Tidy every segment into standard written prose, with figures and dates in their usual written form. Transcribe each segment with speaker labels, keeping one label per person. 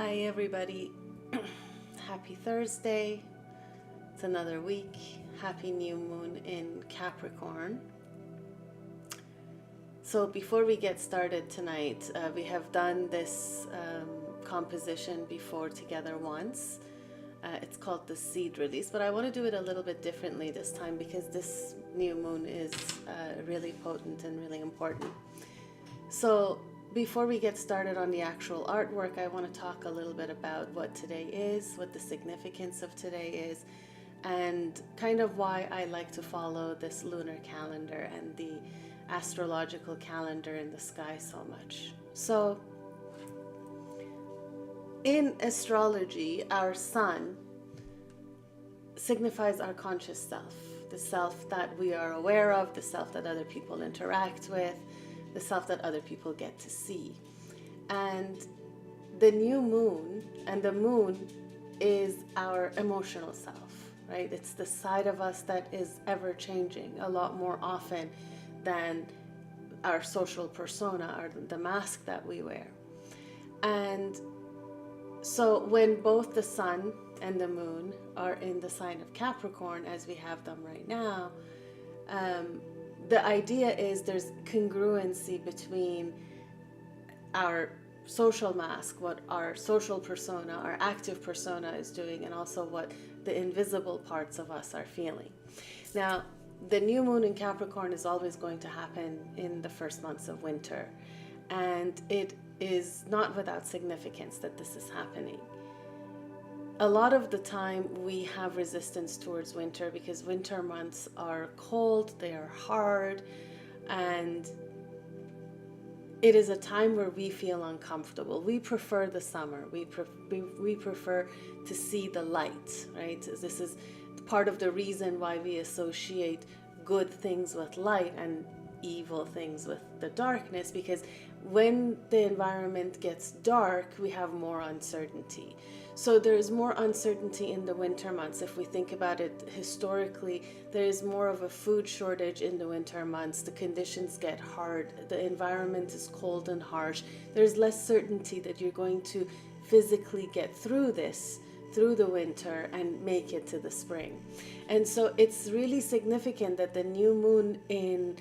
Speaker 1: Hi everybody, happy Thursday, it's another week, happy new moon in Capricorn. So before we get started tonight, we have done this composition before together once. It's called the seed release, but I want to do it a little bit differently this time because this new moon is really potent and really important. So before we get started on the actual artwork, I want to talk a little bit about what today is, what the significance of today is, and kind of why I like to follow this lunar calendar and the astrological calendar in the sky so much. So in astrology, our sun signifies our conscious self, the self that we are aware of, the self that other people interact with, the self that other people get to see. And the new moon, and the moon is our emotional self, right? It's the side of us that is ever changing a lot more often than our social persona or the mask that we wear. And so when both the sun and the moon are in the sign of Capricorn, as we have them right now, the idea is there's congruency between our social mask, what our social persona, our active persona is doing, and also what the invisible parts of us are feeling. Now, the new moon in Capricorn is always going to happen in the first months of winter, and it is not without significance that this is happening. A lot of the time we have resistance towards winter because winter months are cold, they are hard, and it is a time where we feel uncomfortable. We prefer the summer. We prefer to see the light, right? This is part of the reason why we associate good things with light and evil things with the darkness, because when the environment gets dark, we have more uncertainty. So there is more uncertainty in the winter months. If we think about it historically, there is more of a food shortage in the winter months. The conditions get hard. The environment is cold and harsh. There's less certainty that you're going to physically get through the winter and make it to the spring. And so it's really significant that the new moon in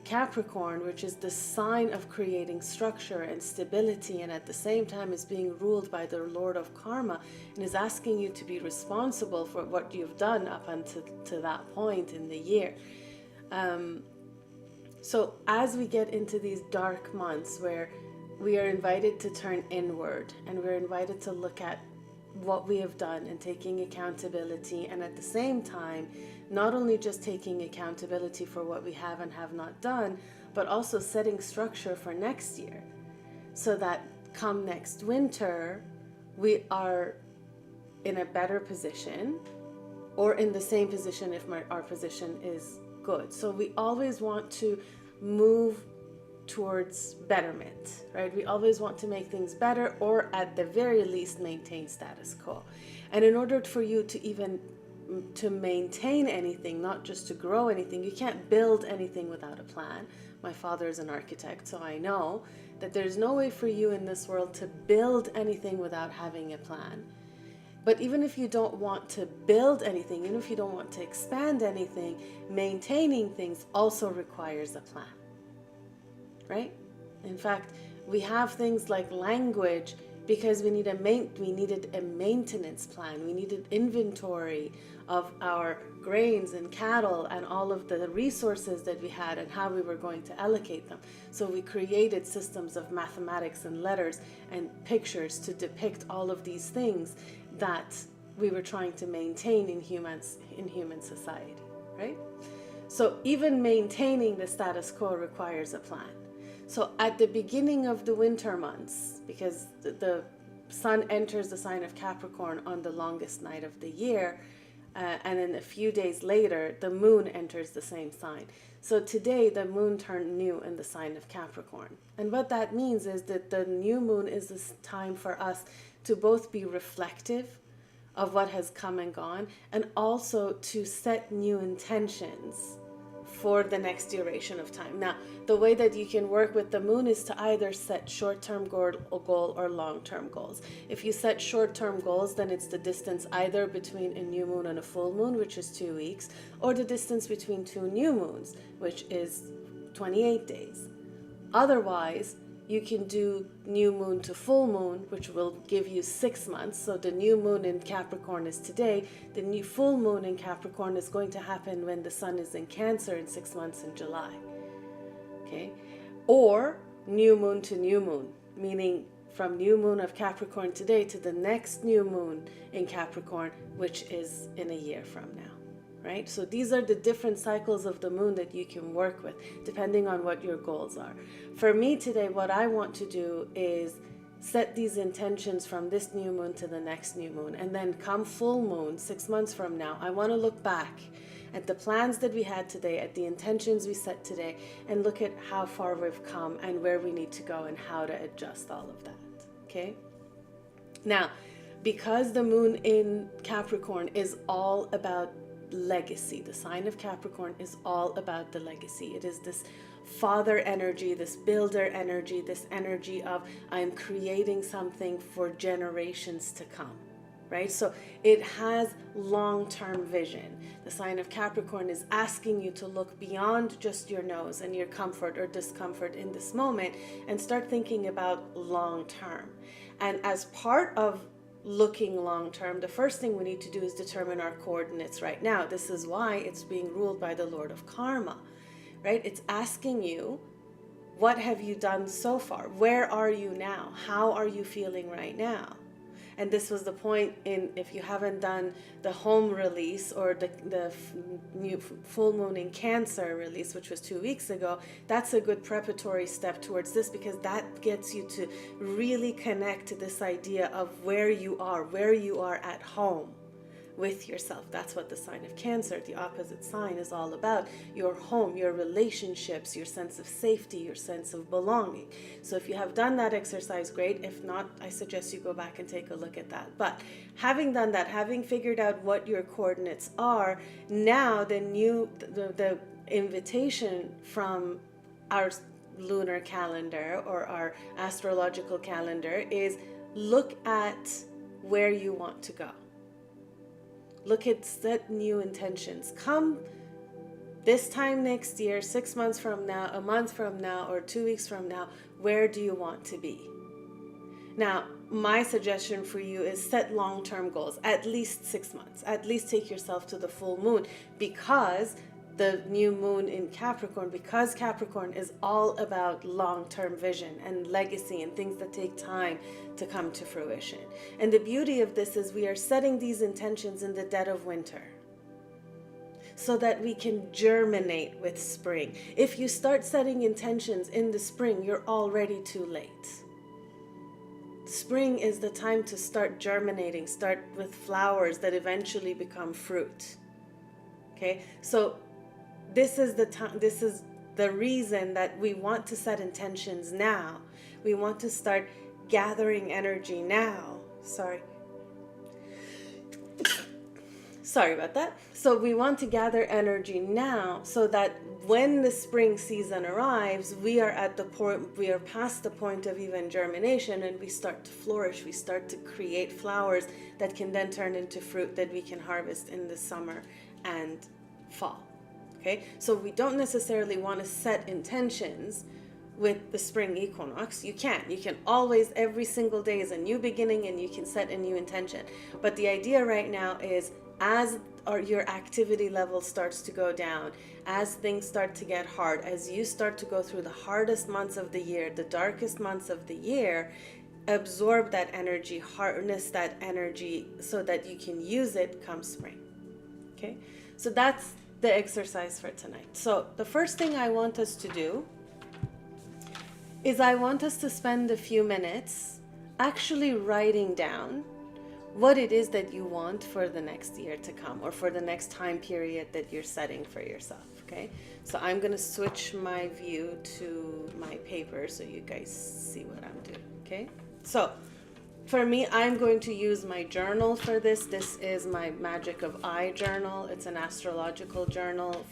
Speaker 1: Capricorn, which is the sign of creating structure and stability, and at the same time is being ruled by the Lord of Karma and is asking you to be responsible for what you've done up until to that point in the year. So as we get into these dark months where we are invited to turn inward and we're invited to look at what we have done and taking accountability, and at the same time not only just taking accountability for what we have and have not done, but also setting structure for next year so that come next winter we are in a better position or in the same position if our position is good. So we always want to move towards betterment, right? We always want to make things better, or at the very least maintain status quo. And in order for you to even to maintain anything, not just to grow anything, you can't build anything without a plan. My father is an architect, so I know that there's no way for you in this world to build anything without having a plan. But even if you don't want to build anything, even if you don't want to expand anything, maintaining things also requires a plan. Right? In fact, we have things like language because we needed a maintenance plan. We needed inventory of our grains and cattle and all of the resources that we had and how we were going to allocate them. So we created systems of mathematics and letters and pictures to depict all of these things that we were trying to maintain in human society, right? So even maintaining the status quo requires a plan. So at the beginning of the winter months, because the sun enters the sign of Capricorn on the longest night of the year, and then a few days later, the moon enters the same sign. So today, the moon turned new in the sign of Capricorn. And what that means is that the new moon is this time for us to both be reflective of what has come and gone, and also to set new intentions for the next duration of time. Now, the way that you can work with the moon is to either set short-term goal or long-term goals. If you set short-term goals, then it's the distance either between a new moon and a full moon, which is 2 weeks, or the distance between 2 new moons, which is 28 days. Otherwise, you can do new moon to full moon, which will give you 6 months. So the new moon in Capricorn is today. The new full moon in Capricorn is going to happen when the sun is in Cancer in 6 months in July. Okay? Or new moon to new moon, meaning from new moon of Capricorn today to the next new moon in Capricorn, which is in a year from now. Right? So these are the different cycles of the moon that you can work with, depending on what your goals are. For me today, what I want to do is set these intentions from this new moon to the next new moon. And then come full moon, 6 months from now, I want to look back at the plans that we had today, at the intentions we set today, and look at how far we've come and where we need to go and how to adjust all of that. Okay? Now, because the moon in Capricorn is all about legacy. The sign of Capricorn is all about the legacy. It is this father energy, this builder energy, this energy of I'm creating something for generations to come, right? So it has long-term vision. The sign of Capricorn is asking you to look beyond just your nose and your comfort or discomfort in this moment and start thinking about long-term. And as part of looking long term, the first thing we need to do is determine our coordinates right now. This is why it's being ruled by the Lord of Karma, right? It's asking you, what have you done so far? Where are you now? How are you feeling right now? And this was the point in, if you haven't done the home release or the new full moon in Cancer release, which was 2 weeks ago, that's a good preparatory step towards this, because that gets you to really connect to this idea of where you are at home with yourself. That's what the sign of Cancer, the opposite sign, is all about. Your home, your relationships, your sense of safety, your sense of belonging. So if you have done that exercise, great. If not, I suggest you go back and take a look at that. But having done that, having figured out what your coordinates are, now the invitation from our lunar calendar or our astrological calendar is look at where you want to go. Look at, set new intentions. Come this time next year, 6 months from now, a month from now, or 2 weeks from now, where do you want to be? Now, my suggestion for you is set long-term goals, at least 6 months. At least take yourself to the full moon, because the new moon in Capricorn, because Capricorn is all about long-term vision and legacy and things that take time to come to fruition. And the beauty of this is we are setting these intentions in the dead of winter so that we can germinate with spring. If you start setting intentions in the spring, you're already too late. Spring is the time to start germinating, start with flowers that eventually become fruit. Okay, so this is the time, this is the reason that we want to set intentions now. We want to start gathering energy now. Sorry about that. So we want to gather energy now so that when the spring season arrives, we are at the point, we are past the point of even germination, and we start to flourish. We start to create flowers that can then turn into fruit that we can harvest in the summer and fall. Okay, so we don't necessarily want to set intentions with the spring equinox. You can always, every single day is a new beginning and you can set a new intention. But the idea right now is, as your activity level starts to go down, as things start to get hard, as you start to go through the hardest months of the year, the darkest months of the year, absorb that energy, harness that energy so that you can use it come spring. Okay, so that's the exercise for tonight. So the first thing I want us to do is I want us to spend a few minutes actually writing down what it is that you want for the next year to come, or for the next time period that you're setting for yourself. Okay, so I'm going to switch my view to my paper so you guys see what I'm doing. Okay, so for me, I'm going to use my journal for this. This is my Magic of I journal. It's an astrological journal.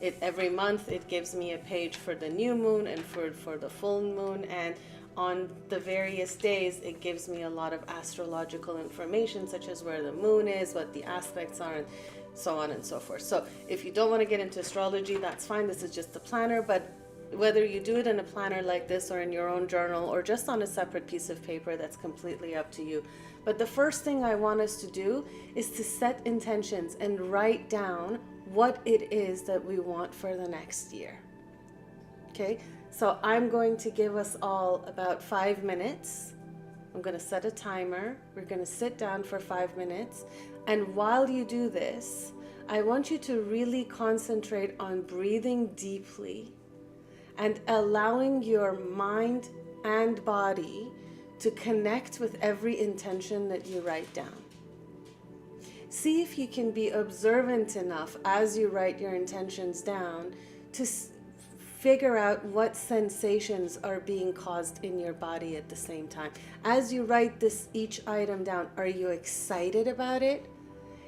Speaker 1: Every month it gives me a page for the new moon and for the full moon, and on the various days it gives me a lot of astrological information, such as where the moon is, what the aspects are, and so on and so forth. So if you don't want to get into astrology, that's fine. This is just a planner, but whether you do it in a planner like this or in your own journal or just on a separate piece of paper, that's completely up to you. But the first thing I want us to do is to set intentions and write down what it is that we want for the next year. Okay, so I'm going to give us all about 5 minutes. I'm going to set a timer. We're going to sit down for 5 minutes. And while you do this, I want you to really concentrate on breathing deeply and allowing your mind and body to connect with every intention that you write down. See if you can be observant enough as you write your intentions down to figure out what sensations are being caused in your body at the same time. As you write each item down, are you excited about it?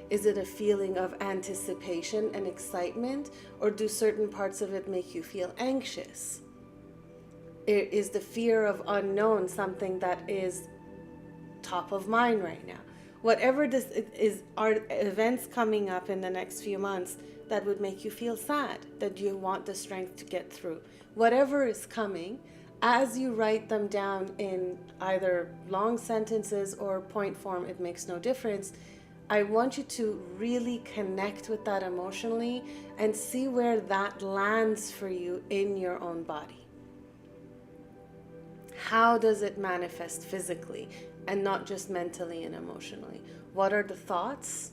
Speaker 1: Is it a feeling of anticipation and excitement, or do certain parts of it make you feel anxious? Is the fear of unknown something that is top of mind right now? Whatever this is, are events coming up in the next few months that would make you feel sad, that you want the strength to get through. Whatever is coming, as you write them down in either long sentences or point form, it makes no difference. I want you to really connect with that emotionally and see where that lands for you in your own body. How does it manifest physically and not just mentally and emotionally? What are the thoughts?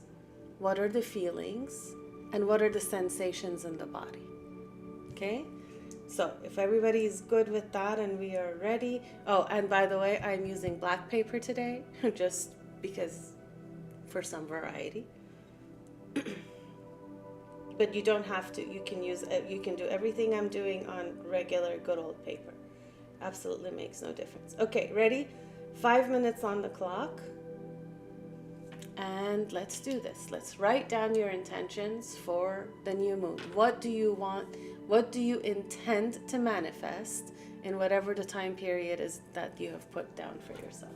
Speaker 1: What are the feelings? And what are the sensations in the body? Okay? So if everybody is good with that and we are ready. Oh, and by the way, I'm using black paper today just because for some variety. But you don't have to. You can do everything I'm doing on regular good old paper. Absolutely makes no difference. Okay, ready? 5 minutes on the clock. And let's do this. Let's write down your intentions for the new moon. What do you want? What do you intend to manifest in whatever the time period is that you have put down for yourself?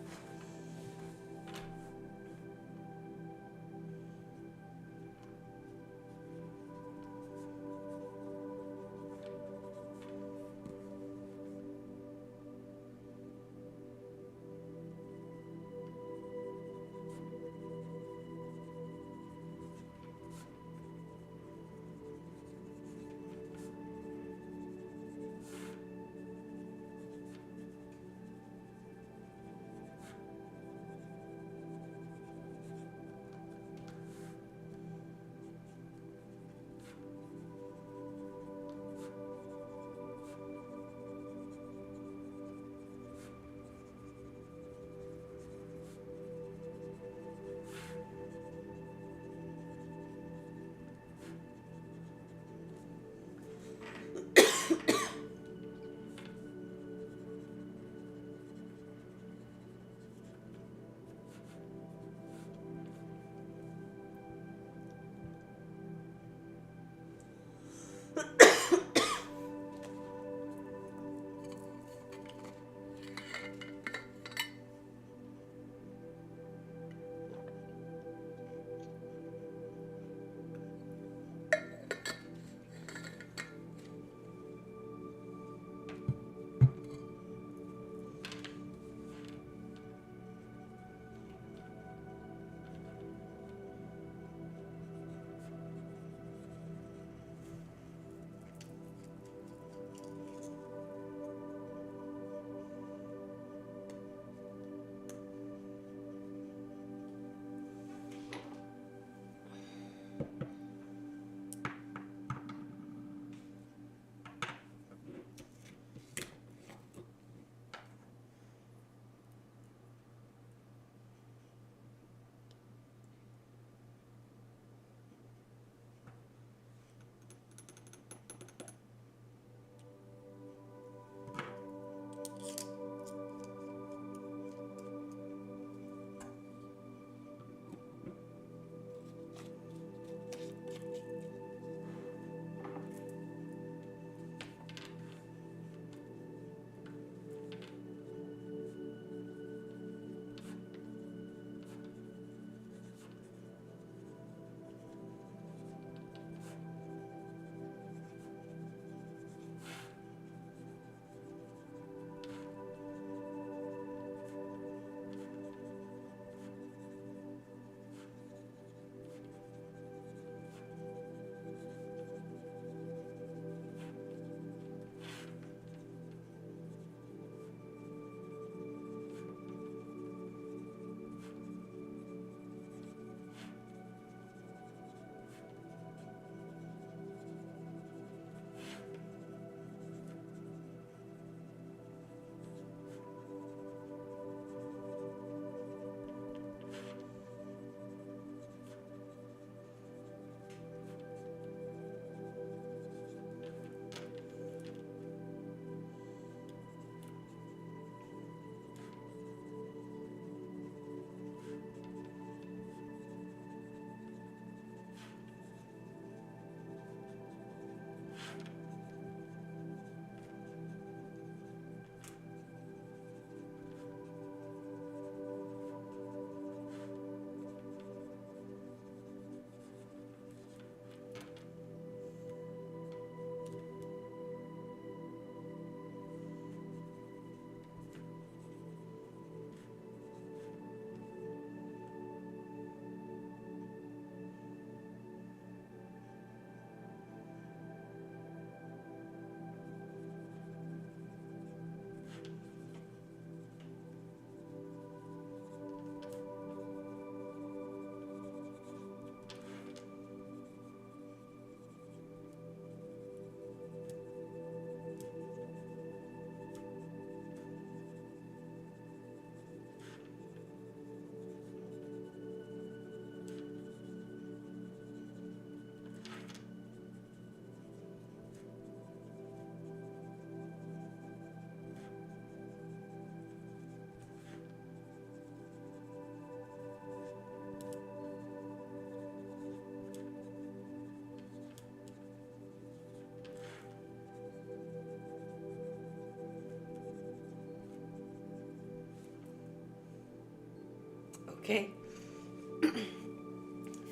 Speaker 1: Okay?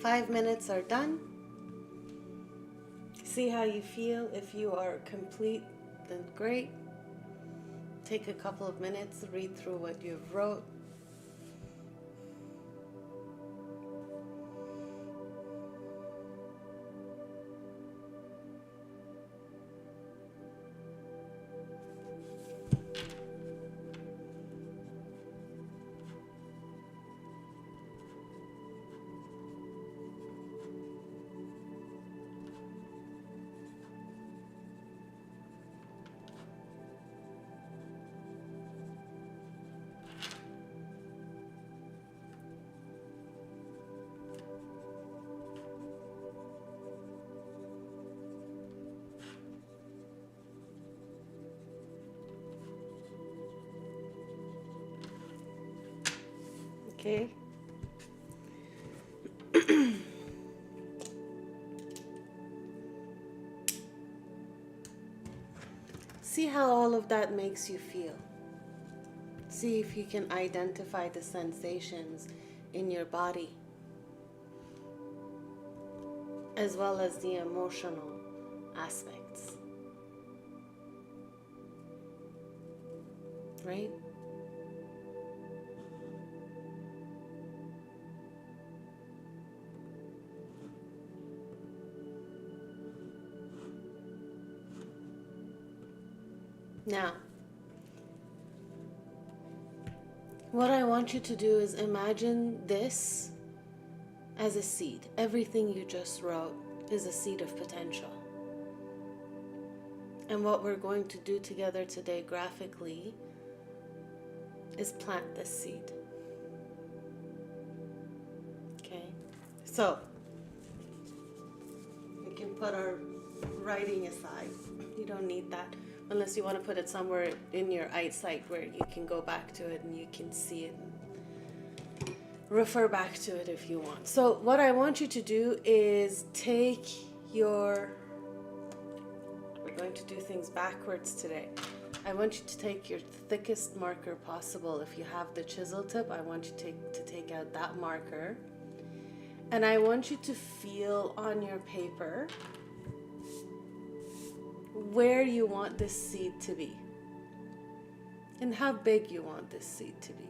Speaker 1: 5 minutes are done. See how you feel. If you are complete, then great. Take a couple of minutes, read through what you've wrote. Okay? See how all of that makes you feel. See if you can identify the sensations in your body, as well as the emotional aspects. Right? Now, what I want you to do is imagine this as a seed. Everything you just wrote is a seed of potential. And what we're going to do together today graphically is plant this seed. Okay? So, we can put our writing aside. You don't need that. Unless you want to put it somewhere in your eyesight where you can go back to it and you can see it and refer back to it if you want. So what I want you to do is we're going to do things backwards today. I want you to take your thickest marker possible. If you have the chisel tip, I want you to take out that marker. And I want you to feel on your paper where you want this seed to be and how big you want this seed to be.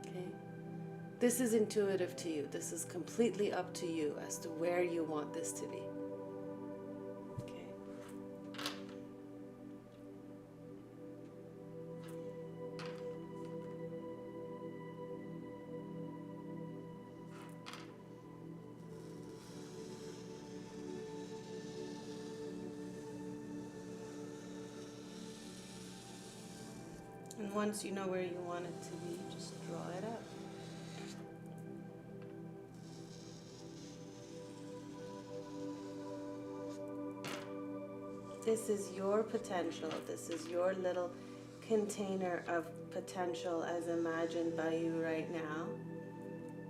Speaker 1: Okay? This is intuitive to you. This is completely up to you as to where you want this to be. Okay? And once you know where you want it to be, just draw it up. This is your potential. This is your little container of potential as imagined by you right now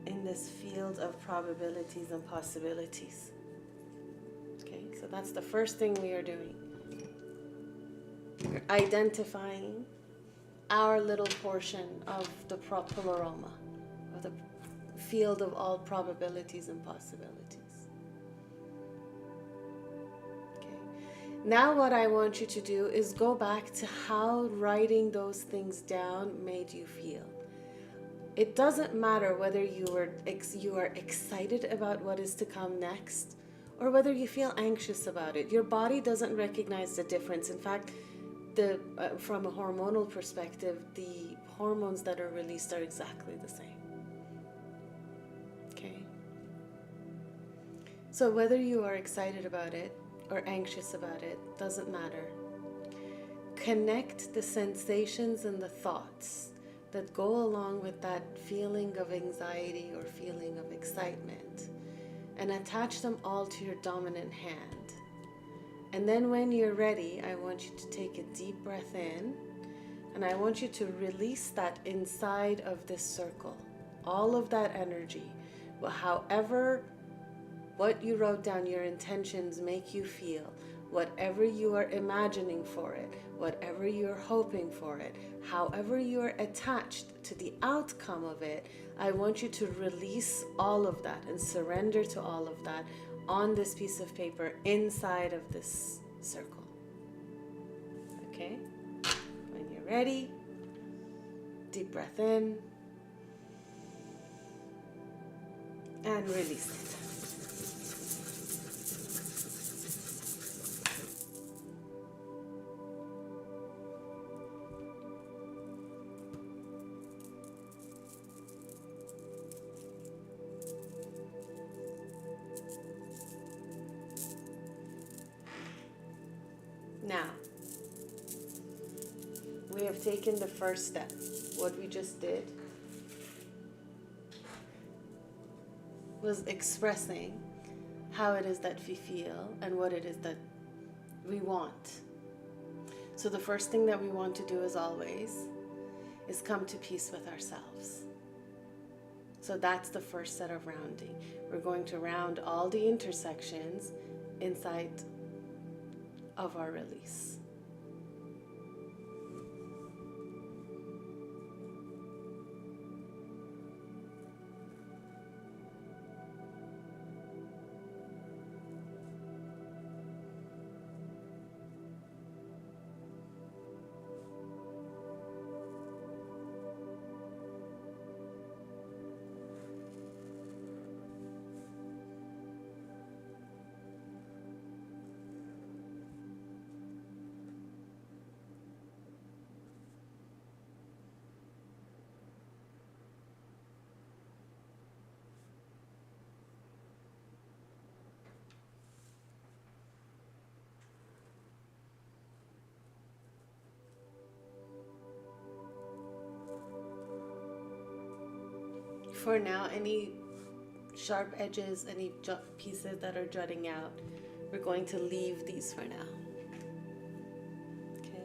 Speaker 1: in this field of probabilities and possibilities. Okay, so that's the first thing we are doing. We're identifying our little portion of the pleroma, of the field of all probabilities and possibilities. Okay. Now what I want you to do is go back to how writing those things down made you feel. It doesn't matter whether you are excited about what is to come next or whether you feel anxious about it. Your body doesn't recognize the difference. In fact, from a hormonal perspective, the hormones that are released are exactly the same. Okay? So whether you are excited about it or anxious about it, doesn't matter. Connect the sensations and the thoughts that go along with that feeling of anxiety or feeling of excitement and attach them all to your dominant hand. And then when you're ready, I want you to take a deep breath in, and I want you to release that inside of this circle. All of that energy, however, what you wrote down, your intentions make you feel, whatever you are imagining for it, whatever you're hoping for it, however you're attached to the outcome of it, I want you to release all of that and surrender to all of that on this piece of paper inside of this circle. Okay? When you're ready, deep breath in and release it. Now, we have taken the first step. What we just did was expressing how it is that we feel and what it is that we want. So the first thing that we want to do, as always, is come to peace with ourselves. So that's the first set of rounding. We're going to round all the intersections inside of our release. For now, any sharp edges, any pieces that are jutting out, we're going to leave these for now. Okay.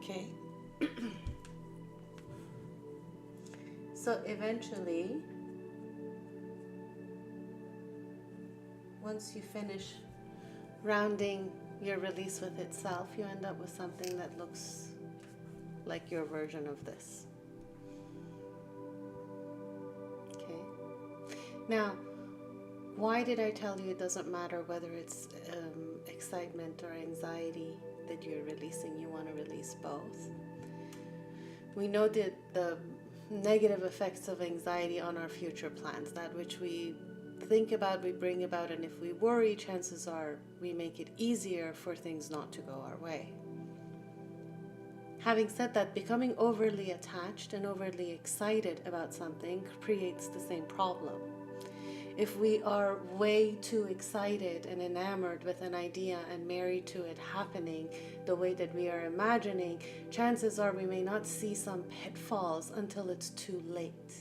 Speaker 1: Okay. So eventually, once you finish rounding your release with itself, you end up with something that looks like your version of this. Okay. Now, why did I tell you it doesn't matter whether it's excitement or anxiety that you're releasing? You want to release both. We know that the negative effects of anxiety on our future plans, that which we think about, we bring about, and if we worry, chances are we make it easier for things not to go our way. Having said that, becoming overly attached and overly excited about something creates the same problem. If we are way too excited and enamored with an idea and married to it happening the way that we are imagining, chances are we may not see some pitfalls until it's too late.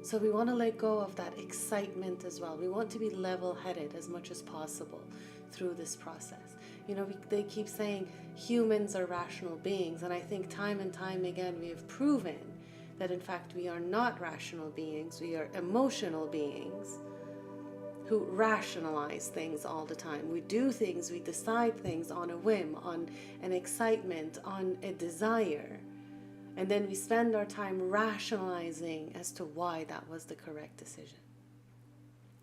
Speaker 1: So we want to let go of that excitement as well. We want to be level-headed as much as possible through this process. You know, they keep saying humans are rational beings, and I think time and time again we have proven that in fact we are not rational beings, we are emotional beings who rationalize things all the time. We do things, we decide things on a whim, on an excitement, on a desire, and then we spend our time rationalizing as to why that was the correct decision.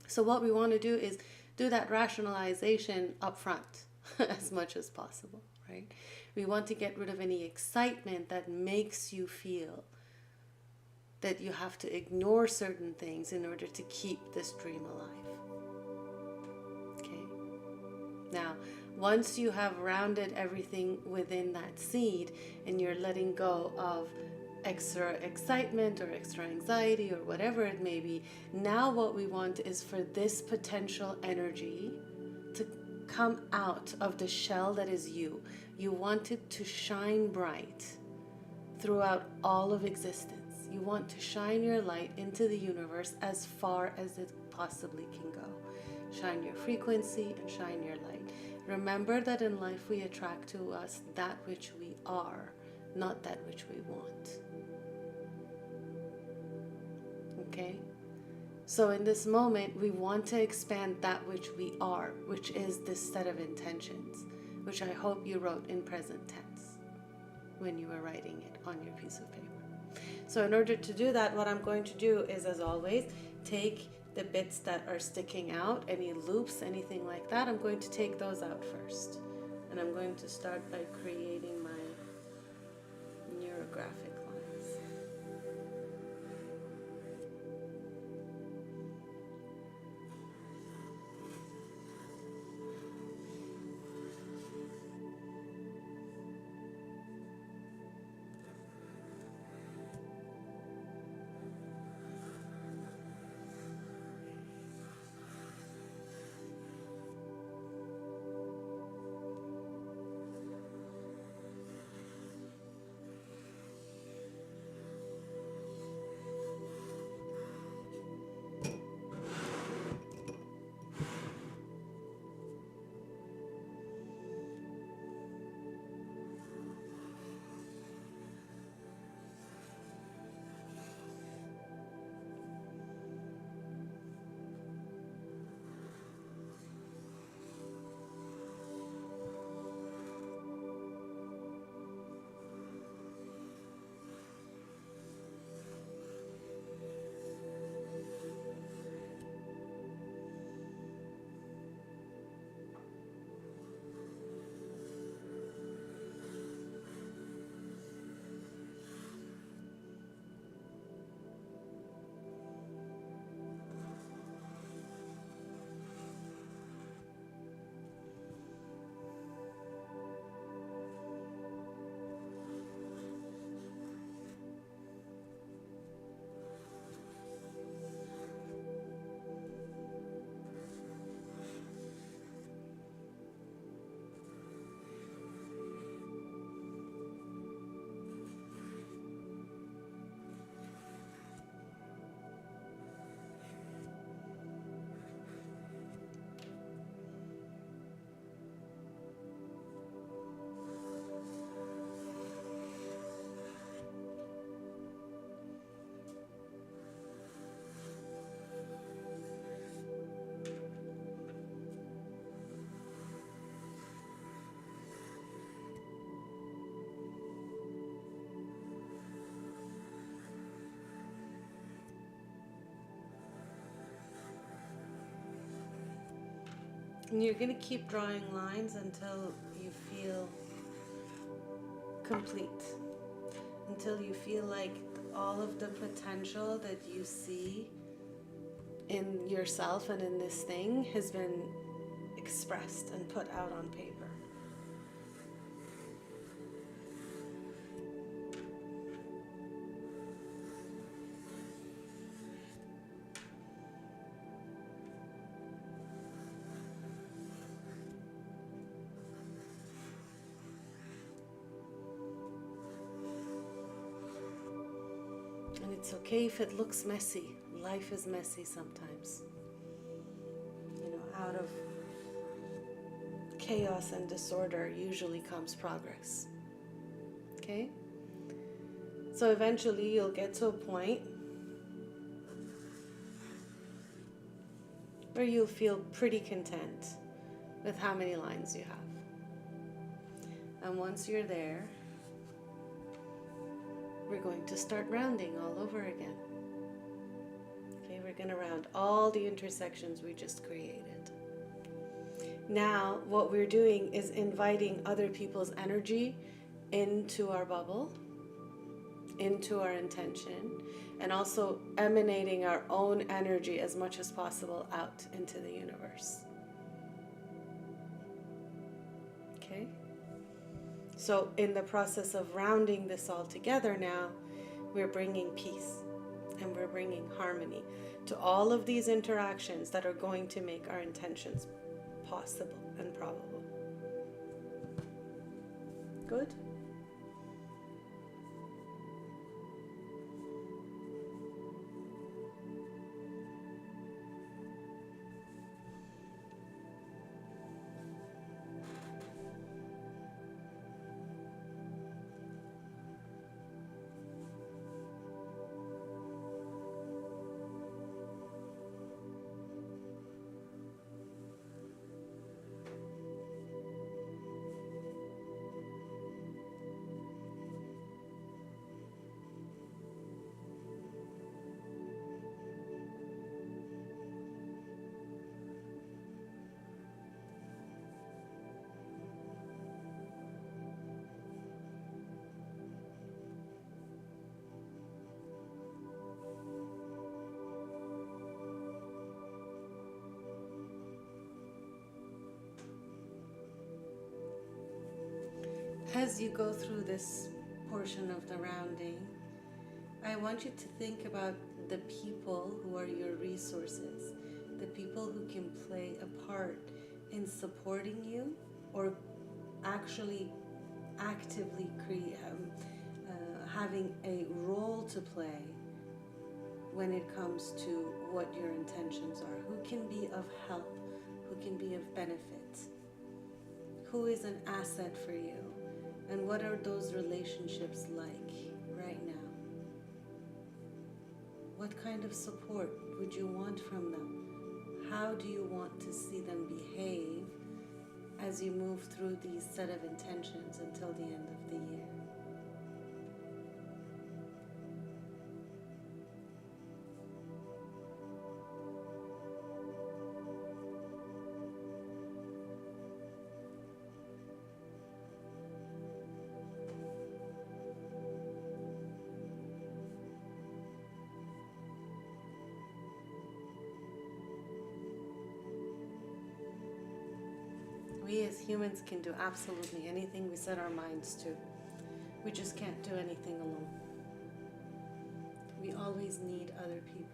Speaker 1: So what we want to do is do that rationalization up front as much as possible, right? We want to get rid of any excitement that makes you feel that you have to ignore certain things in order to keep this dream alive. Okay? Now, once you have rounded everything within that seed and you're letting go of extra excitement or extra anxiety or whatever it may be, now what we want is for this potential energy to come out of the shell that is you. You want it to shine bright throughout all of existence. You want to shine your light into the universe as far as it possibly can go. Shine your frequency and shine your light. Remember that in life we attract to us that which we are, not that which we want. Okay? So in this moment, we want to expand that which we are, which is this set of intentions, which I hope you wrote in present tense when you were writing it on your piece of paper. So in order to do that, what I'm going to do is, as always, take the bits that are sticking out, any loops, anything like that, I'm going to take those out first. And I'm going to start by creating my neurographic lines. And you're going to keep drawing lines until you feel complete, until you feel like all of the potential that you see in yourself and in this thing has been expressed and put out on paper. And it's okay if it looks messy. Life is messy sometimes. You know, out of chaos and disorder usually comes progress. Okay? So eventually you'll get to a point where you'll feel pretty content with how many lines you have. And once you're there, we're going to start rounding all over again. Okay, we're going to round all the intersections we just created. Now, what we're doing is inviting other people's energy into our bubble, into our intention, and also emanating our own energy as much as possible out into the universe. Okay? So in the process of rounding this all together now, we're bringing peace and we're bringing harmony to all of these interactions that are going to make our intentions possible and probable. Good? As you go through this portion of the rounding, I want you to think about the people who are your resources, the people who can play a part in supporting you or actually actively having a role to play when it comes to what your intentions are, who can be of help, who can be of benefit, who is an asset for you. And what are those relationships like right now? What kind of support would you want from them? How do you want to see them behave as you move through these set of intentions until the end of the year? We as humans can do absolutely anything we set our minds to. We just can't do anything alone. We always need other people.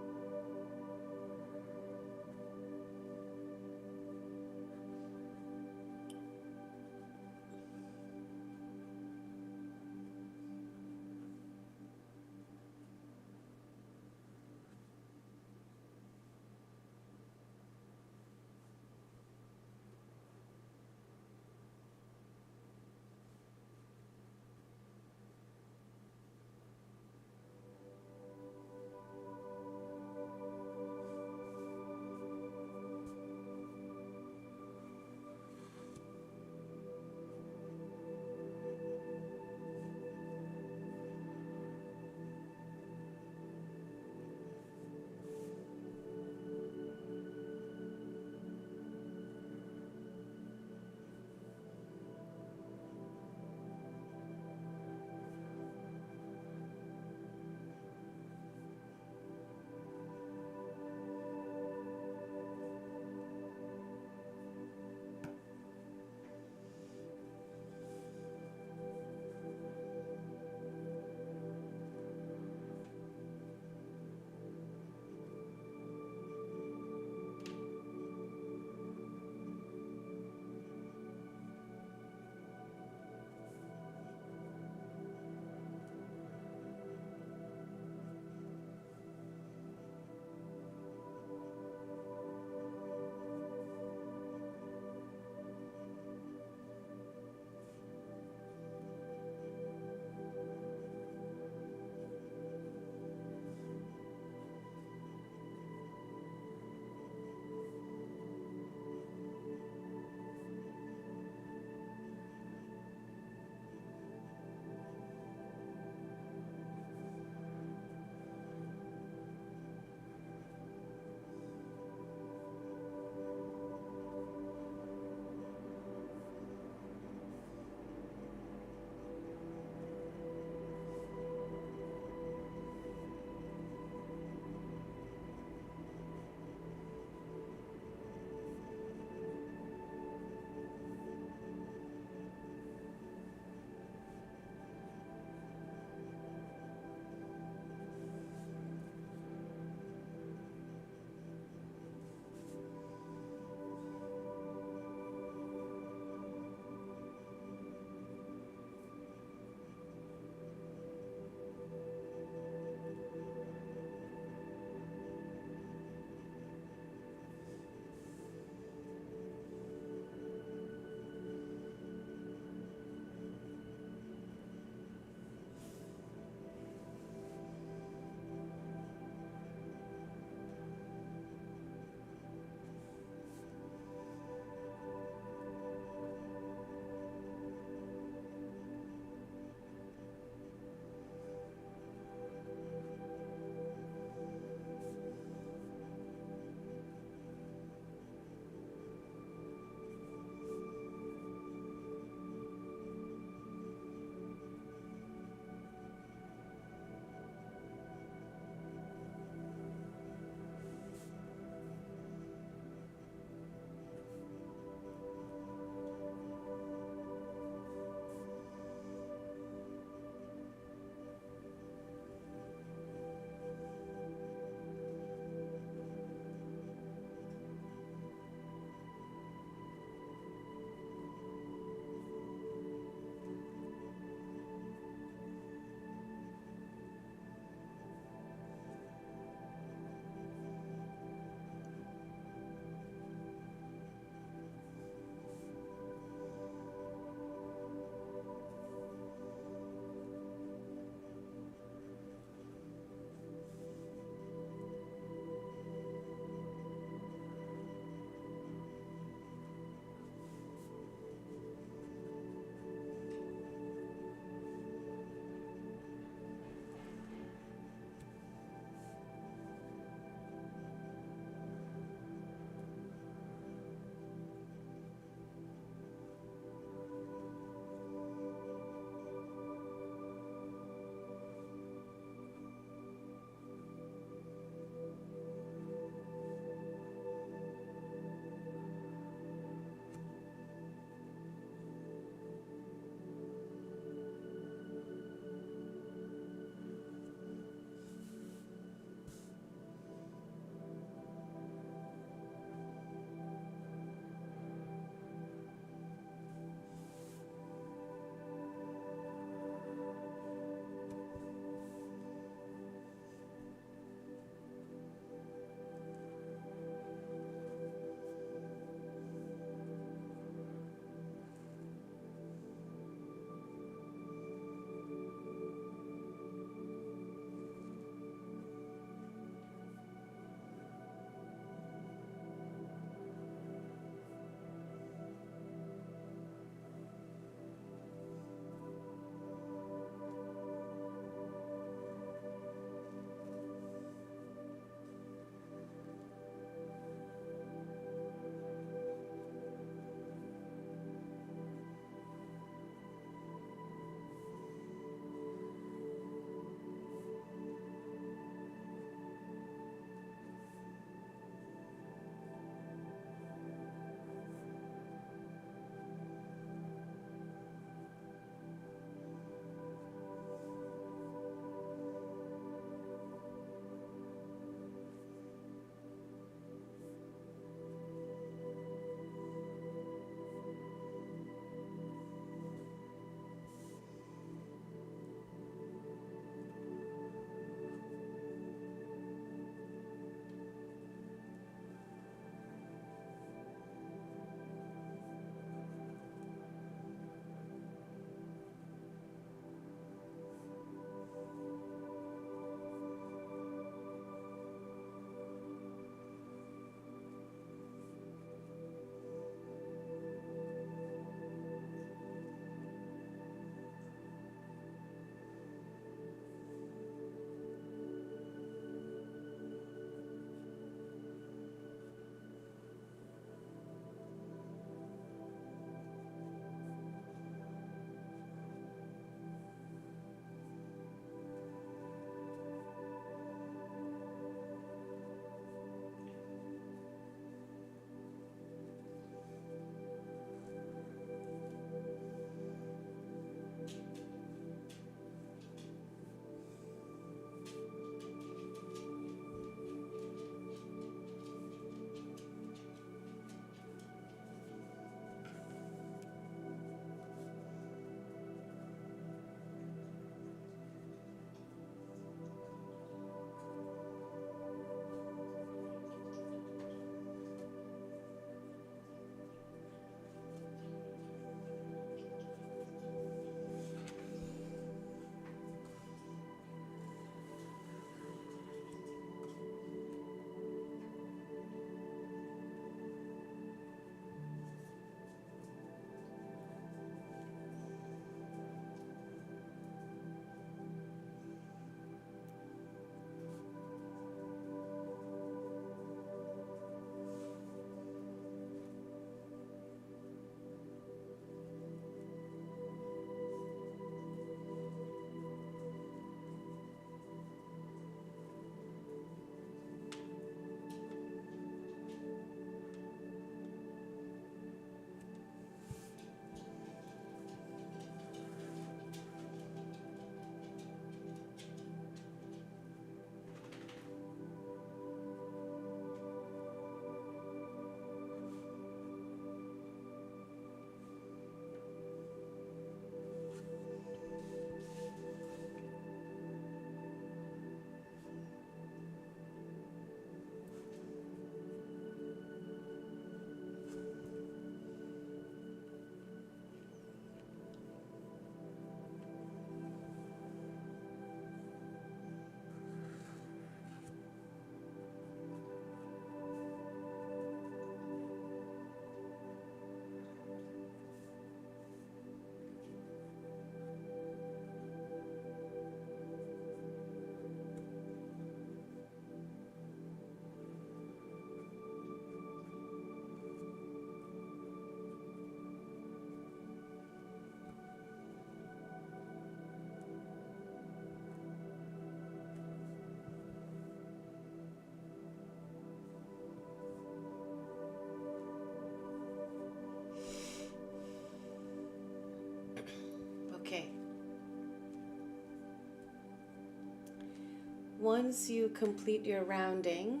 Speaker 1: once you complete your rounding,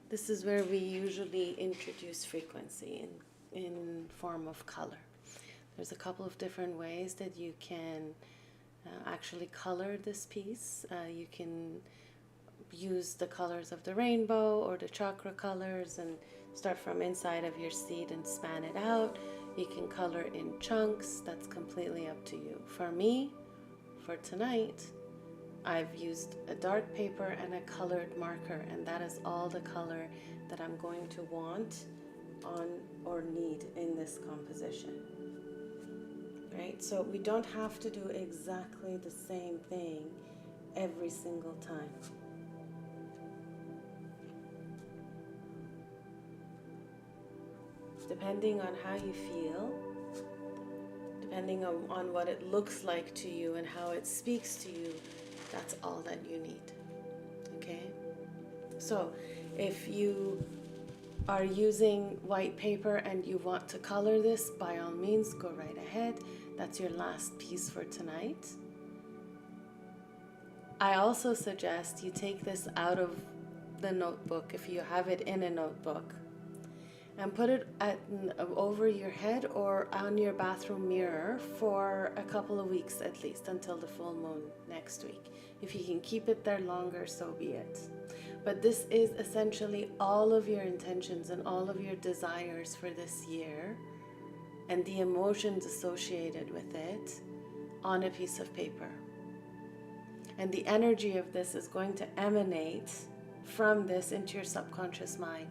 Speaker 1: this is where we usually introduce frequency in form of color. There's a couple of different ways that you can actually color this piece. You can use the colors of the rainbow or the chakra colors and start from inside of your seed and span it out. You can color in chunks. That's completely up to you. For me, for tonight, I've used a dark paper and a colored marker, and that is all the color that I'm going to want on or need in this composition. Right? So we don't have to do exactly the same thing every single time. Depending on how you feel, depending on what it looks like to you and how it speaks to you, that's all that you need. Okay? So if you are using white paper and you want to color this, by all means, go right ahead. That's your last piece for tonight. I also suggest you take this out of the notebook, if you have it in a notebook, and put it over your head or on your bathroom mirror for a couple of weeks at least, until the full moon next week. If you can keep it there longer, so be it. But this is essentially all of your intentions and all of your desires for this year and the emotions associated with it on a piece of paper. And the energy of this is going to emanate from this into your subconscious mind.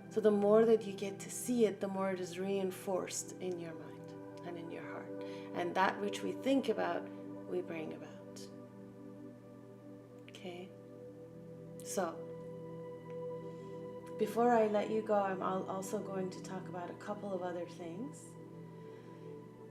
Speaker 1: So the more that you get to see it, the more it is reinforced in your mind and in your heart. And that which we think about, we bring about. Okay? So, before I let you go, I'm also going to talk about a couple of other things.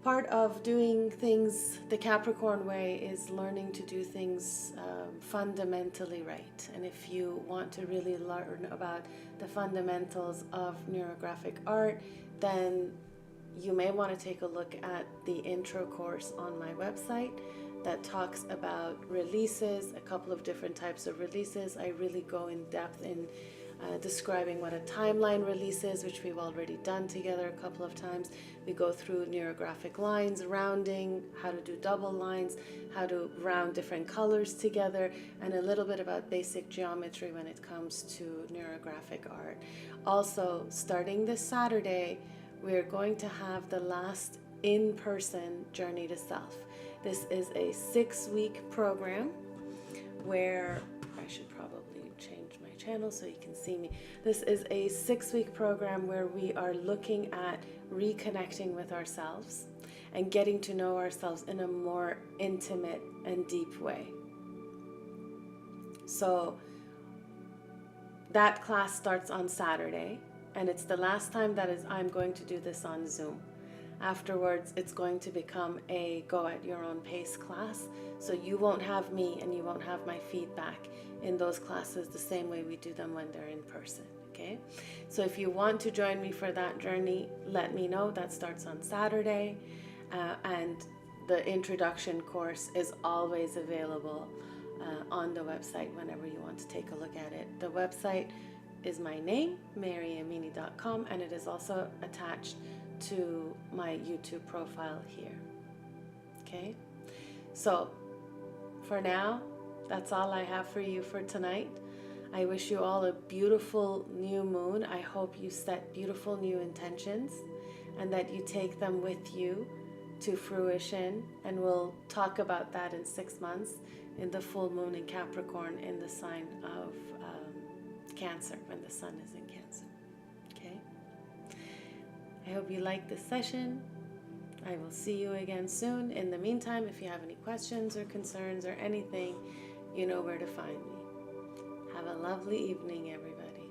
Speaker 1: Part of doing things the Capricorn way is learning to do things fundamentally right. And if you want to really learn about the fundamentals of neurographic art, then you may want to take a look at the intro course on my website that talks about releases, a couple of different types of releases. I really go in depth in describing what a timeline release is, which we've already done together a couple of times. We go through neurographic lines, rounding, how to do double lines, how to round different colors together, and a little bit about basic geometry when it comes to neurographic art. Also, starting this Saturday, we're going to have the last in-person Journey to Self. This is a 6-week program where I should probably change my channel so you can see me. This is a 6-week program where we are looking at reconnecting with ourselves and getting to know ourselves in a more intimate and deep way. So that class starts on Saturday, and it's the last time that I'm going to do this on Zoom. Afterwards, it's going to become a go at your own pace class, so you won't have me and you won't have my feedback in those classes the same way we do them when they're in person, okay? So if you want to join me for that journey, let me know. That starts on Saturday, and the introduction course is always available on the website whenever you want to take a look at it. The website is my name, maryamini.com, and it is also attached to my YouTube profile here. Okay, so for now, that's all I have for you for tonight. I wish you all a beautiful new moon. I hope you set beautiful new intentions and that you take them with you to fruition, and we'll talk about that in 6 months in the full moon in Capricorn in the sign of Cancer, when the sun is in Cancer. Okay, I hope you liked this session. I will see you again soon. In the meantime, if you have any questions or concerns or anything, you know where to find me. Have a lovely evening, everybody.